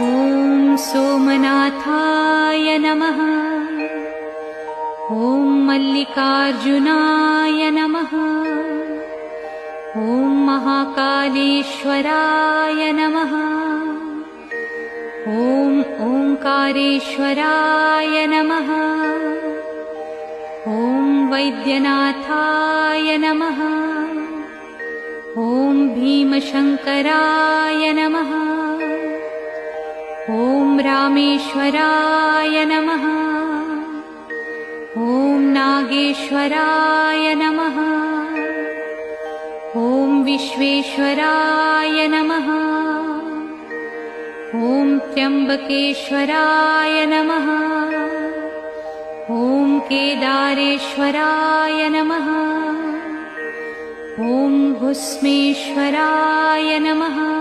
ॐ सोमनाथाय नमः। ॐ मल्लिकार्जुनाय नमः। ॐ महाकालेश्वराय नमः। ॐ ओंकारेश्वराय नमः। ॐ वैद्यनाथाय नमः। ॐ भीमशंकराय नमः। ॐ रामेश्वराय नमः। ॐ नागेश्वराय नमः। ॐ विश्वेश्वराय नमः। ॐ त्र्यंबकेश्वराय नमः। ॐ केदारेश्वराय नमः। ॐ भुस्मेश्वराय नमः।